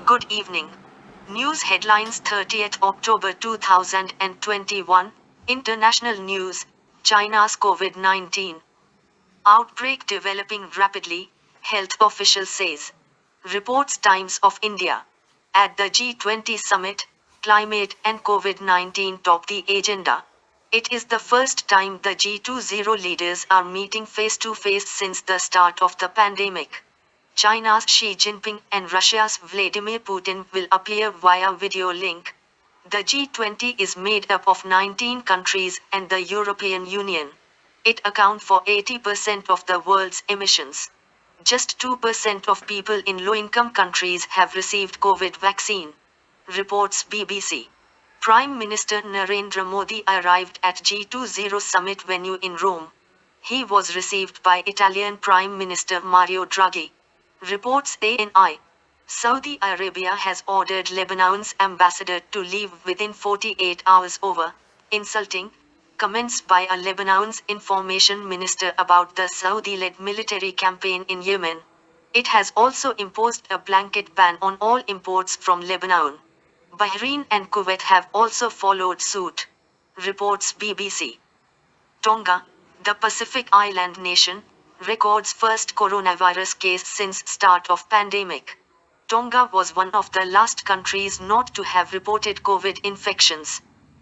Good evening. News headlines 30th October 2021. International news. China's COVID-19 outbreak developing rapidly, health official says. Reports Times of India. At the G20 Summit, climate and COVID-19 top the agenda. It is the first time the G20 leaders are meeting face to face since the start of the pandemic. China's Xi Jinping and Russia's Vladimir Putin will appear via video link. The G20 is made up of 19 countries and the European Union. It accounts for 80% of the world's emissions. Just 2% of people in low-income countries have received COVID vaccine. Reports BBC. Prime Minister Narendra Modi arrived at G20 Summit venue in Rome. He was received by Italian Prime Minister Mario Draghi. Reports ANI. Saudi Arabia has ordered Lebanon's ambassador to leave within 48 hours over insulting comments by a Lebanon's information minister about the Saudi-led military campaign in Yemen. It has also imposed a blanket ban on all imports from Lebanon. Bahrain and Kuwait have also followed suit. Reports BBC. Tonga, the Pacific island nation, records first coronavirus case since start of pandemic. Tonga was one of the last countries not to have reported COVID infections.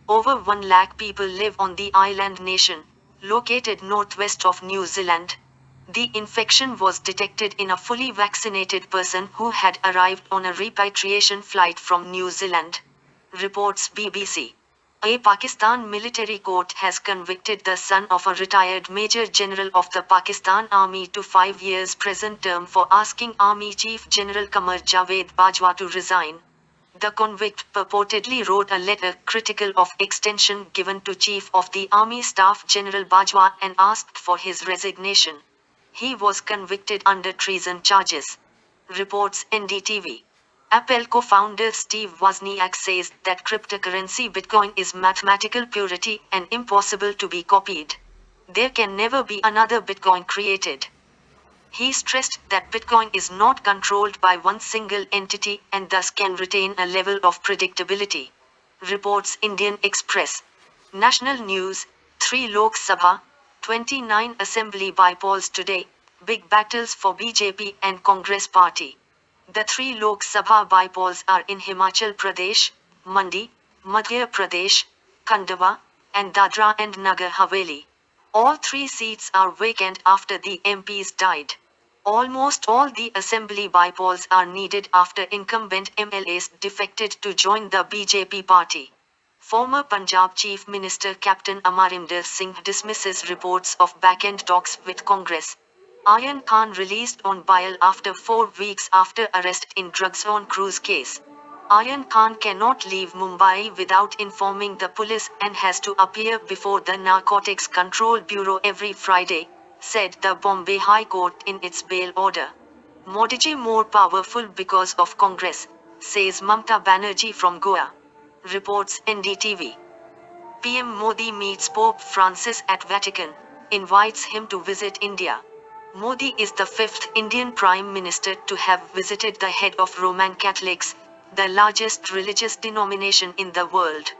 Over 1 lakh people live on the island nation, located northwest of New Zealand. The infection was detected in a fully vaccinated person who had arrived on a repatriation flight from New Zealand. Reports BBC. A Pakistan military court has convicted the son of a retired Major General of the Pakistan Army to 5 years prison term for asking Army Chief General Qamar Javed Bajwa to resign. The convict purportedly wrote a letter critical of extension given to Chief of the Army Staff General Bajwa and asked for his resignation. He was convicted under treason charges. Reports NDTV. Apple co-founder Steve Wozniak says that cryptocurrency Bitcoin is mathematical purity and impossible to be copied. There can never be another Bitcoin created. He stressed that Bitcoin is not controlled by one single entity and thus can retain a level of predictability. Reports Indian Express. National news, 3 Lok Sabha, 29 Assembly by-polls today, big battles for BJP and Congress party. The 3 Lok Sabha by-polls are in Himachal Pradesh, Mandi, Madhya Pradesh, Khandwa, and Dadra and Nagar Haveli. All 3 seats are vacant after the MPs died. Almost all the assembly by-polls are needed after incumbent MLAs defected to join the BJP party. Former Punjab Chief Minister Captain Amarinder Singh dismisses reports of back-end talks with Congress. Ayan Khan released on bail after 4 weeks after arrest in drugs on cruise case. Ayan Khan cannot leave Mumbai without informing the police and has to appear before the Narcotics Control Bureau every Friday, said the Bombay High Court in its bail order. Modiji more powerful because of Congress, says Mamta Banerjee from Goa. Reports NDTV. PM Modi meets Pope Francis at Vatican, invites him to visit India. Modi is the 5th Indian Prime Minister to have visited the head of Roman Catholics, the largest religious denomination in the world.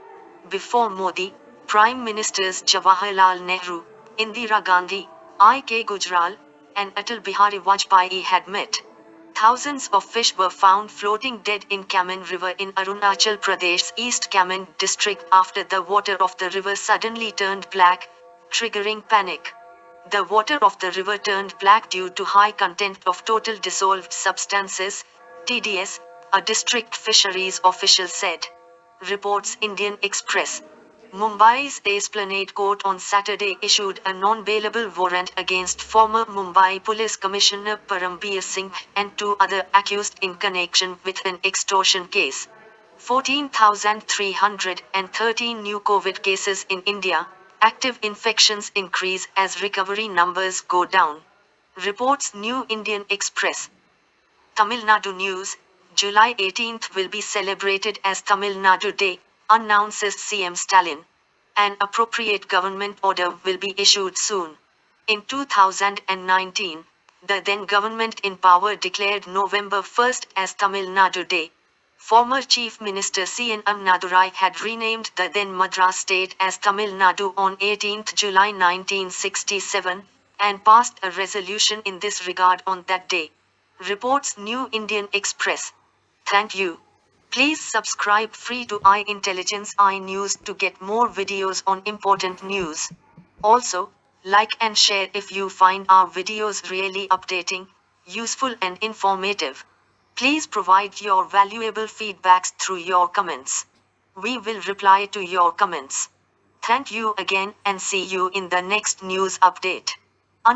Before Modi, Prime Ministers Jawaharlal Nehru, Indira Gandhi, I.K. Gujral, and Atal Bihari Vajpayee had met. Thousands of fish were found floating dead in Kamen River in Arunachal Pradesh's East Kamen district after the water of the river suddenly turned black, triggering panic. The water of the river turned black due to high content of total dissolved substances, TDS, a district fisheries official said. Reports Indian Express. Mumbai's Esplanade Court on Saturday issued a non-bailable warrant against former Mumbai Police Commissioner Parambir Singh and 2 other accused in connection with an extortion case. 14,313 new COVID cases in India. Active infections increase as recovery numbers go down. Reports New Indian Express. TamilNadu news, July 18th will be celebrated as Tamil Nadu Day, announces CM Stalin. An appropriate government order will be issued soon. In 2019, the then government in power declared November 1st as Tamil Nadu Day, Former Chief Minister TamilNadu had renamed the then Madras state as Tamil Nadu on 18 July 1967, and passed a resolution in this regard on that day. Reports New Indian Express. Thank you. Please subscribe free to iINTELLIGENCEi News to get more videos on important news. Also, like and share if you find our videos really updating, useful and informative. Please provide your valuable feedbacks through your comments. We will reply to your comments. Thank you again and see you in the next news update.